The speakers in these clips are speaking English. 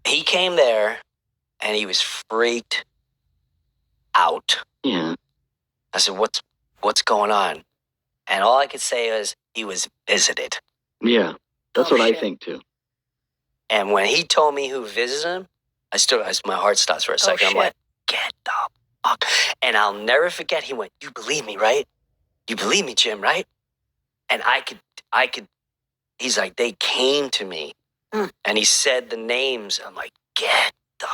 He came there, and he was freaked out. Yeah. I said, what's going on? And all I could say was he was visited. Yeah, that's what I think too. And when he told me who visited him, my heart stops for a second. I'm like, get the fuck. And I'll never forget, he went, you believe me, right? You believe me, Jim, right? And I could, he's like, they came to me. And he said the names. I'm like, get the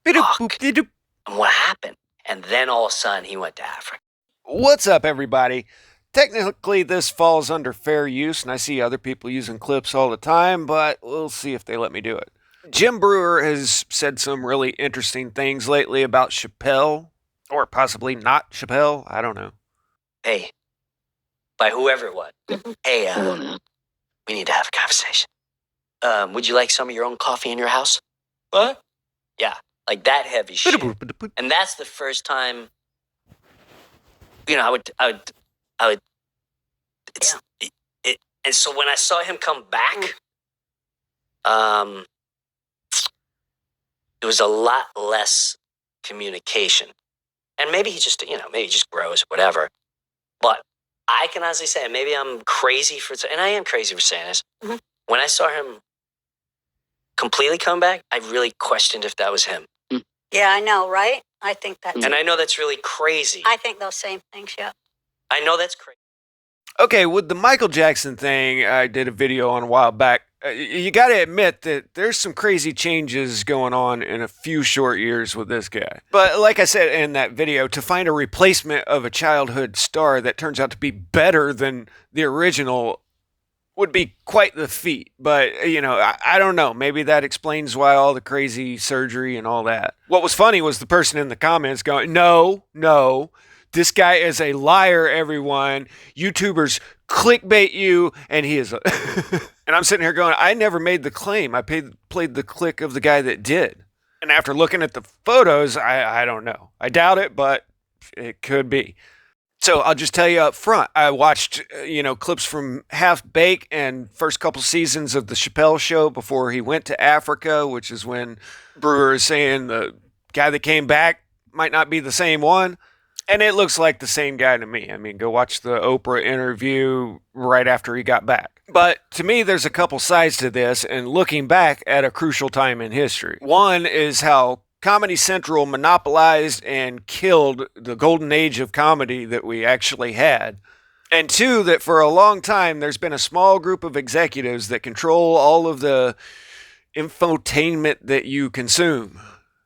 fuck. And what happened? And then all of a sudden, he went to Africa. What's up, everybody? Technically, this falls under fair use, and I see other people using clips all the time, but we'll see if they let me do it. Jim Breuer has said some really interesting things lately about Chappelle, or possibly not Chappelle. I don't know. Hey, by whoever it was. Hey, we need to have a conversation. Would you like some of your own coffee in your house? What? Yeah, like that heavy shit. And that's the first time, I would, and so when I saw him come back, there was a lot less communication. And maybe he just, maybe he just grows, whatever. But I can honestly say, maybe I'm crazy and I am crazy for saying this. Mm-hmm. When I saw him completely come back, I really questioned if that was him. Yeah, I know, right? I think that's... And I know that's really crazy. I think those same things, yeah. I know that's crazy. Okay, with the Michael Jackson thing, I did a video on a while back. You got to admit that there's some crazy changes going on in a few short years with this guy. But like I said in that video, to find a replacement of a childhood star that turns out to be better than the original would be quite the feat. But, I don't know. Maybe that explains why all the crazy surgery and all that. What was funny was the person in the comments going, no. This guy is a liar, everyone. YouTubers clickbait you, and he is a... And I'm sitting here going, I never made the claim. I played the click of the guy that did. And after looking at the photos, I don't know. I doubt it, but it could be. So I'll just tell you up front, I watched, clips from Half Baked and first couple seasons of the Chappelle Show before he went to Africa, which is when Breuer is saying the guy that came back might not be the same one. And it looks like the same guy to me. I mean, go watch the Oprah interview right after he got back. But to me, there's a couple sides to this, and looking back at a crucial time in history. One is how Comedy Central monopolized and killed the golden age of comedy that we actually had. And two, that for a long time, there's been a small group of executives that control all of the infotainment that you consume.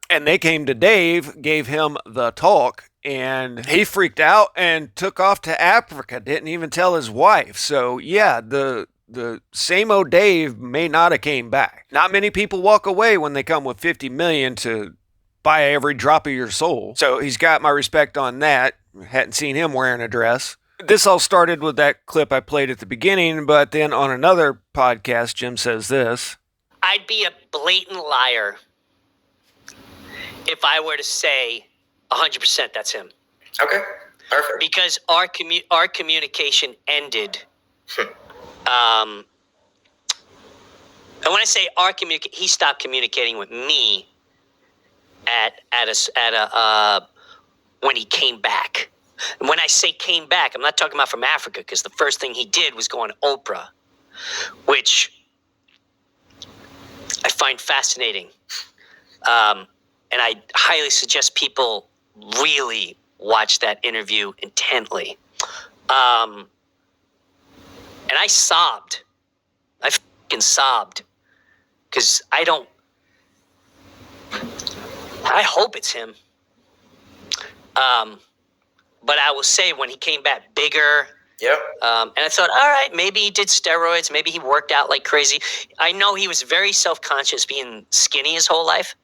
And they came to Dave, gave him the talk, and he freaked out and took off to Africa, didn't even tell his wife. So yeah, the same old Dave may not have came back. Not many people walk away when they come with 50 million to buy every drop of your soul. So he's got my respect on that. Hadn't seen him wearing a dress. This all started with that clip I played at the beginning, but then on another podcast, Jim says this. I'd be a blatant liar if I were to say 100% that's him. Okay, perfect. Because our communication ended. And when I say he stopped communicating with me when he came back. And when I say came back, I'm not talking about from Africa, because the first thing he did was go on Oprah, which I find fascinating. And I highly suggest people really watch that interview intently. And I sobbed. I fucking sobbed. Because I hope it's him. But I will say when he came back bigger. Yep. And I thought, all right, maybe he did steroids. Maybe he worked out like crazy. I know he was very self-conscious being skinny his whole life.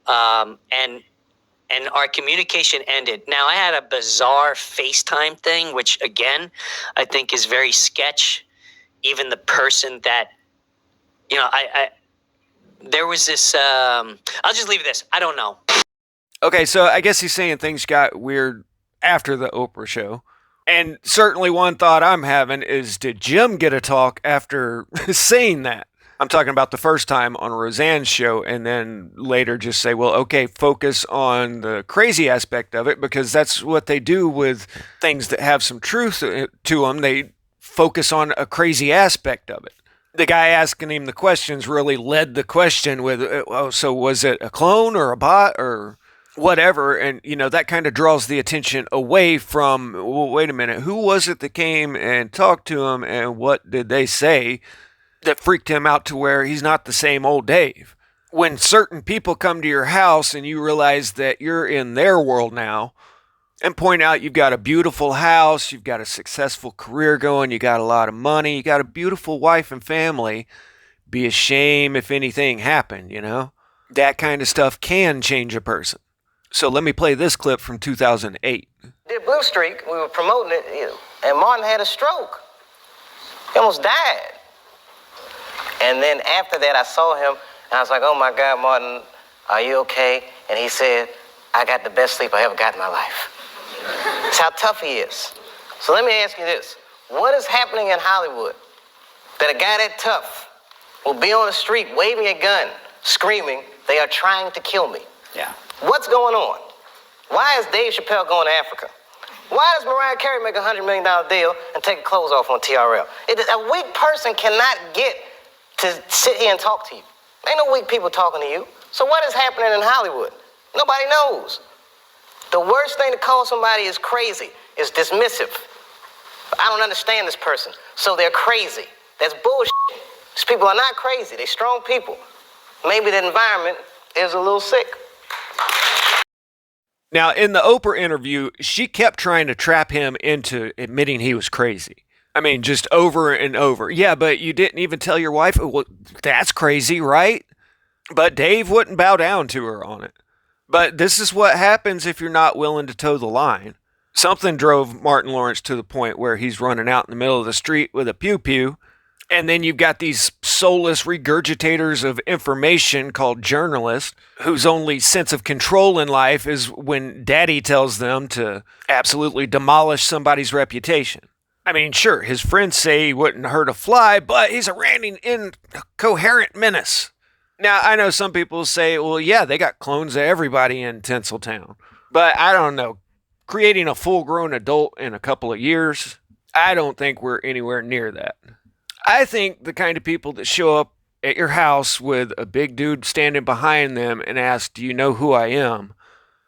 And our communication ended. Now, I had a bizarre FaceTime thing, which, again, I think is very sketch. Even the person that, there was this, I'll just leave it this. I don't know. Okay, so I guess he's saying things got weird after the Oprah show. And certainly one thought I'm having is, did Jim get a talk after saying that? I'm talking about the first time on Roseanne's show, and then later just say, well, okay, focus on the crazy aspect of it, because that's what they do with things that have some truth to them. They focus on a crazy aspect of it. The guy asking him the questions really led the question with, oh, so was it a clone or a bot or whatever? And, that kind of draws the attention away from, well, wait a minute, who was it that came and talked to him, and what did they say that freaked him out to where he's not the same old Dave? When certain people come to your house and you realize that you're in their world now and point out you've got a beautiful house, you've got a successful career going, you got a lot of money, you got a beautiful wife and family, be a shame if anything happened, That kind of stuff can change a person. So let me play this clip from 2008. Did Blue Streak, we were promoting it, and Martin had a stroke. He almost died. And then after that, I saw him, and I was like, oh my God, Martin, are you okay? And he said, I got the best sleep I ever got in my life. That's how tough he is. So let me ask you this. What is happening in Hollywood that a guy that tough will be on the street waving a gun, screaming, they are trying to kill me? Yeah. What's going on? Why is Dave Chappelle going to Africa? Why does Mariah Carey make a $100 million deal and take clothes off on TRL? A weak person cannot get to sit here and talk to you. Ain't no weak people talking to you. So what is happening in Hollywood? Nobody knows. The worst thing to call somebody is crazy, is dismissive. I don't understand this person, so they're crazy. That's bullshit. These people are not crazy. They're strong people. Maybe the environment is a little sick. Now, in the Oprah interview, she kept trying to trap him into admitting he was crazy. I mean, just over and over. Yeah, but you didn't even tell your wife? Well, that's crazy, right? But Dave wouldn't bow down to her on it. But this is what happens if you're not willing to toe the line. Something drove Martin Lawrence to the point where he's running out in the middle of the street with a pew-pew. And then you've got these soulless regurgitators of information called journalists, whose only sense of control in life is when daddy tells them to absolutely demolish somebody's reputation. I mean, sure, his friends say he wouldn't hurt a fly, but he's a ranting, incoherent menace. Now, I know some people say, well, yeah, they got clones of everybody in Tinseltown. But I don't know. Creating a full-grown adult in a couple of years, I don't think we're anywhere near that. I think the kind of people that show up at your house with a big dude standing behind them and ask, do you know who I am?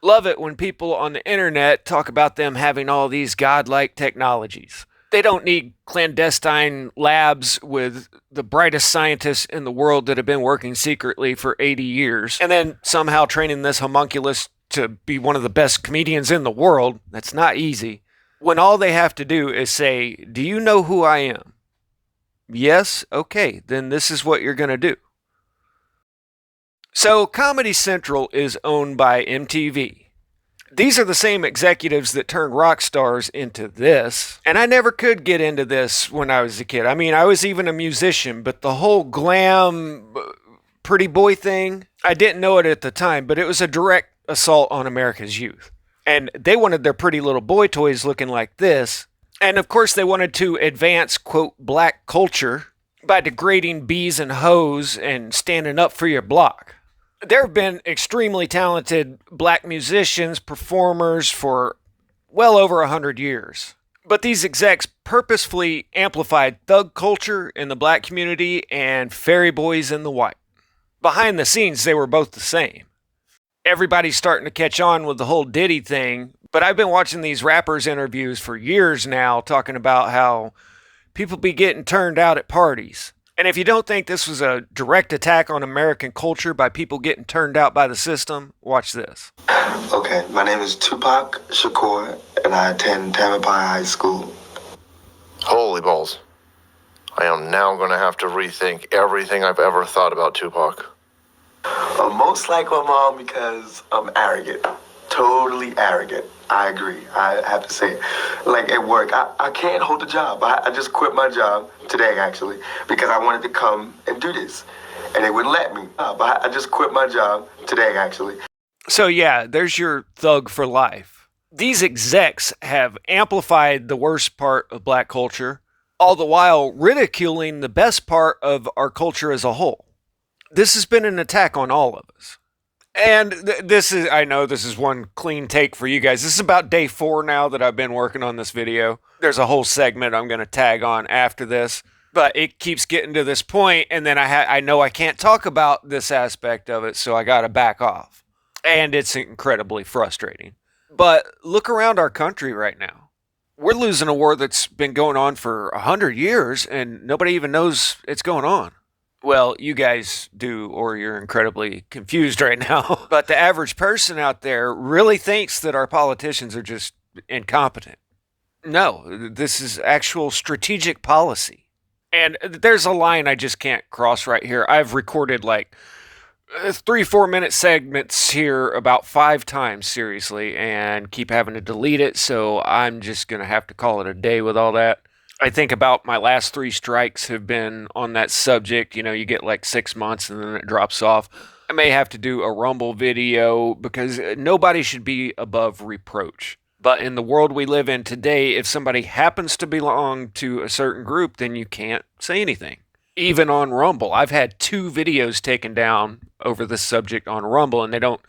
Love it when people on the internet talk about them having all these godlike technologies. They don't need clandestine labs with the brightest scientists in the world that have been working secretly for 80 years and then somehow training this homunculus to be one of the best comedians in the world. That's not easy. When all they have to do is say, do you know who I am? Yes? Okay, then this is what you're going to do. So Comedy Central is owned by MTV. These are the same executives that turned rock stars into this. And I never could get into this when I was a kid. I mean, I was even a musician, but the whole glam pretty boy thing, I didn't know it at the time, but it was a direct assault on America's youth. And they wanted their pretty little boy toys looking like this. And of course they wanted to advance, quote, black culture by degrading bees and hoes and standing up for your block. There have been extremely talented black musicians, performers for well over 100 years. But these execs purposefully amplified thug culture in the black community and fairy boys in the white. Behind the scenes, they were both the same. Everybody's starting to catch on with the whole Diddy thing, but I've been watching these rappers' interviews for years now talking about how people be getting turned out at parties. And if you don't think this was a direct attack on American culture by people getting turned out by the system, watch this. Okay, my name is Tupac Shakur, and I attend Tampapai High School. Holy balls. I am now going to have to rethink everything I've ever thought about Tupac. Most like my mom because I'm arrogant. Totally arrogant. I agree. I have to say it. Like at work, I can't hold a job. I just quit my job today, actually, because I wanted to come and do this. And they wouldn't let me. I just quit my job today, actually. So yeah, there's your thug for life. These execs have amplified the worst part of black culture, all the while ridiculing the best part of our culture as a whole. This has been an attack on all of us. And I know this is one clean take for you guys. This is about day 4 now that I've been working on this video. There's a whole segment I'm going to tag on after this. But it keeps getting to this point, and then I know I can't talk about this aspect of it, so I got to back off. And it's incredibly frustrating. But look around our country right now. We're losing a war that's been going on for 100 years, and nobody even knows it's going on. Well, you guys do, or you're incredibly confused right now. But the average person out there really thinks that our politicians are just incompetent. No, this is actual strategic policy. And there's a line I just can't cross right here. I've recorded like 3-4 minute segments here about 5 times, seriously, and keep having to delete it, so I'm just going to have to call it a day with all that. I think about my last 3 strikes have been on that subject. You know, you get like 6 months and then it drops off. I may have to do a Rumble video because nobody should be above reproach. But in the world we live in today, if somebody happens to belong to a certain group, then you can't say anything. Even on Rumble. I've had 2 videos taken down over this subject on Rumble, and they don't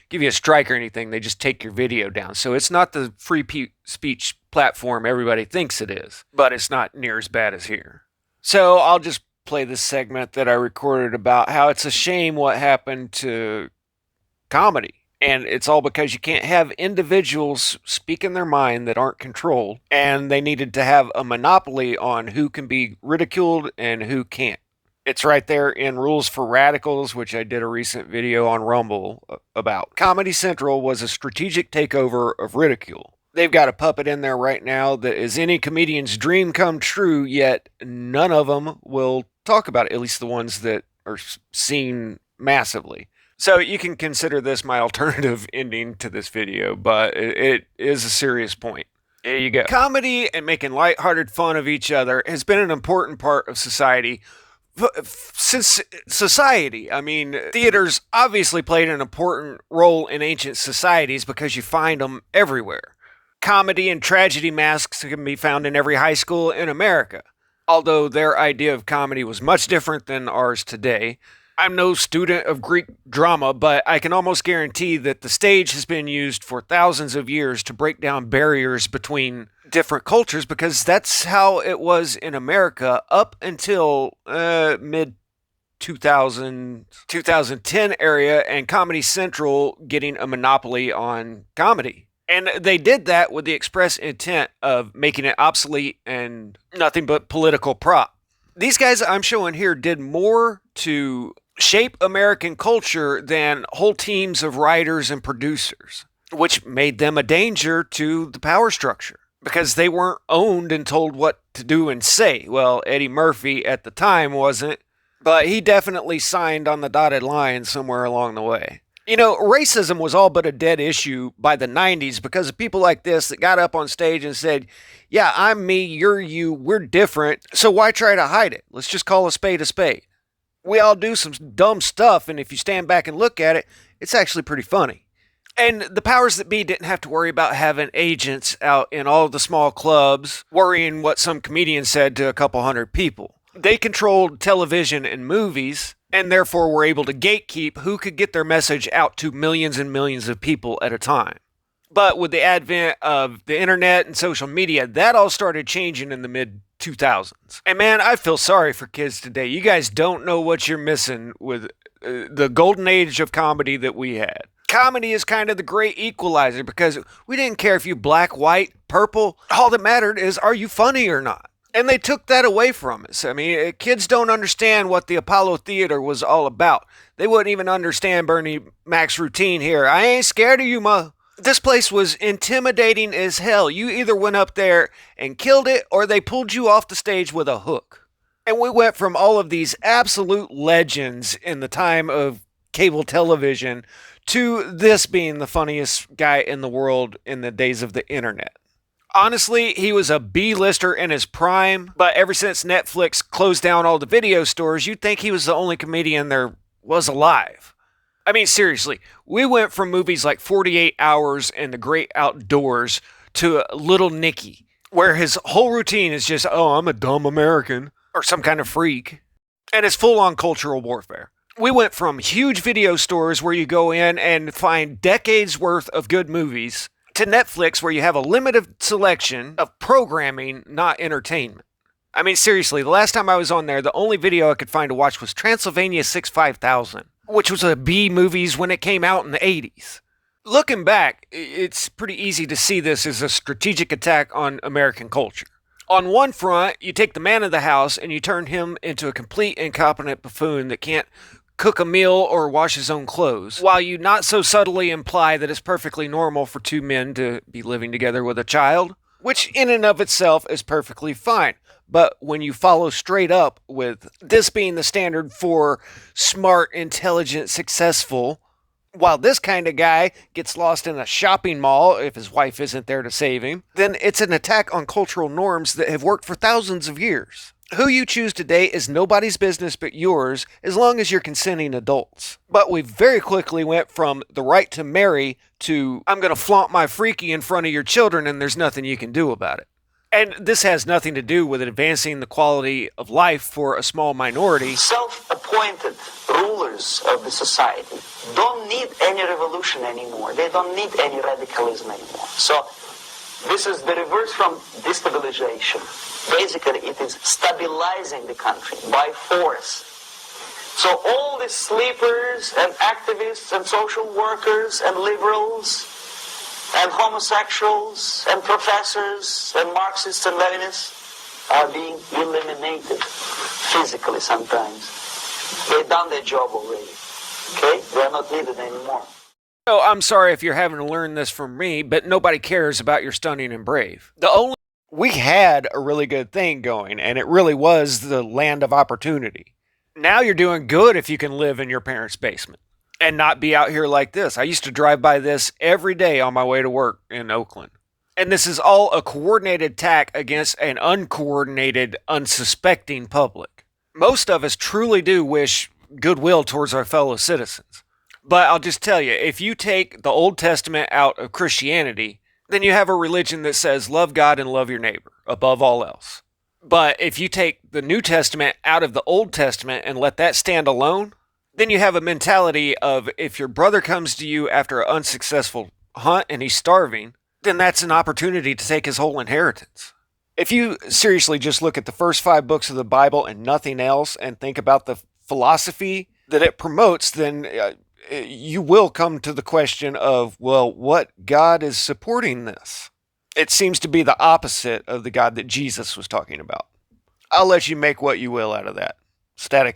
give you a strike or anything. They just take your video down. So it's not the free speech platform everybody thinks it is, but it's not near as bad as here. So I'll just play this segment that I recorded about how it's a shame what happened to comedy. And it's all because you can't have individuals speaking their mind that aren't controlled. And they needed to have a monopoly on who can be ridiculed and who can't. It's right there in Rules for Radicals, which I did a recent video on Rumble about. Comedy Central was a strategic takeover of ridicule. They've got a puppet in there right now that is any comedian's dream come true, yet none of them will talk about it, at least the ones that are seen massively. So you can consider this my alternative ending to this video, but it is a serious point. There you go. Comedy and making lighthearted fun of each other has been an important part of society since society. I mean, theaters obviously played an important role in ancient societies because you find them everywhere. Comedy and tragedy masks can be found in every high school in America, although their idea of comedy was much different than ours today. I'm no student of Greek drama, but I can almost guarantee that the stage has been used for thousands of years to break down barriers between different cultures, because that's how it was in America up until mid-2000, 2010 area, and Comedy Central getting a monopoly on comedy. And they did that with the express intent of making it obsolete and nothing but political prop. These guys I'm showing here did more to shape American culture than whole teams of writers and producers, which made them a danger to the power structure because they weren't owned and told what to do and say. Well, Eddie Murphy at the time wasn't, but he definitely signed on the dotted line somewhere along the way. You know, racism was all but a dead issue by the 90s because of people like this that got up on stage and said, yeah, I'm me, you're you, we're different, so why try to hide it? Let's just call a spade a spade. We all do some dumb stuff, and if you stand back and look at it, it's actually pretty funny. And the powers that be didn't have to worry about having agents out in all the small clubs worrying what some comedian said to a couple hundred people. They controlled television and movies, and therefore were able to gatekeep who could get their message out to millions and millions of people at a time. But with the advent of the internet and social media, that all started changing in the mid-2000s. And man, I feel sorry for kids today. You guys don't know what you're missing with the golden age of comedy that we had. Comedy is kind of the great equalizer because we didn't care if you black, white, purple. All that mattered is, are you funny or not? And they took that away from us. I mean, kids don't understand what the Apollo Theater was all about. They wouldn't even understand Bernie Mac's routine here. I ain't scared of you, ma. This place was intimidating as hell. You either went up there and killed it, or they pulled you off the stage with a hook. And we went from all of these absolute legends in the time of cable television to this being the funniest guy in the world in the days of the internet. Honestly, he was a B-lister in his prime, but ever since Netflix closed down all the video stores, you'd think he was the only comedian there was alive. I mean, seriously, we went from movies like 48 Hours and The Great Outdoors to Little Nicky. where his whole routine is just, oh, I'm a dumb American or some kind of freak. And it's full on cultural warfare. We went from huge video stores where you go in and find decades worth of good movies to Netflix where you have a limited selection of programming, not entertainment. I mean, seriously, the last time I was on there, the only video I could find to watch was Transylvania 65000, which was a B movies when it came out in the 80s. Looking back, it's pretty easy to see this as a strategic attack on American culture. On one front, you take the man of the house and you turn him into a complete incompetent buffoon that can't cook a meal or wash his own clothes, while you not so subtly imply that it's perfectly normal for two men to be living together with a child, which in and of itself is perfectly fine. But when you follow straight up with this being the standard for smart, intelligent, successful, while this kind of guy gets lost in a shopping mall if his wife isn't there to save him, then it's an attack on cultural norms that have worked for thousands of years. Who you choose to date is nobody's business but yours, as long as you're consenting adults. But we very quickly went from the right to marry to, I'm going to flaunt my freaky in front of your children and there's nothing you can do about it. And this has nothing to do with advancing the quality of life for a small minority. Self-appointed rulers of the society don't need any revolution anymore. They don't need any radicalism anymore. So this is the reverse from destabilization. Basically, it is stabilizing the country by force. So all the sleepers and activists and social workers and liberals and homosexuals and professors and Marxists and Leninists are being eliminated physically sometimes. They've done their job already. Okay? They're not needed anymore. So I'm sorry if you're having to learn this from me, but nobody cares about your stunning and brave. We had a really good thing going, and it really was the land of opportunity. Now you're doing good if you can live in your parents' basement and not be out here like this. I used to drive by this every day on my way to work in Oakland. And this is all a coordinated attack against an uncoordinated, unsuspecting public. Most of us truly do wish goodwill towards our fellow citizens. But I'll just tell you, if you take the Old Testament out of Christianity, then you have a religion that says love God and love your neighbor above all else. But if you take the New Testament out of the Old Testament and let that stand alone, then you have a mentality of if your brother comes to you after an unsuccessful hunt and he's starving, then that's an opportunity to take his whole inheritance. If you seriously just look at the first 5 books of the Bible and nothing else and think about the philosophy that it promotes, then you will come to the question of, well, what God is supporting this? It seems to be the opposite of the God that Jesus was talking about. I'll let you make what you will out of that. Static.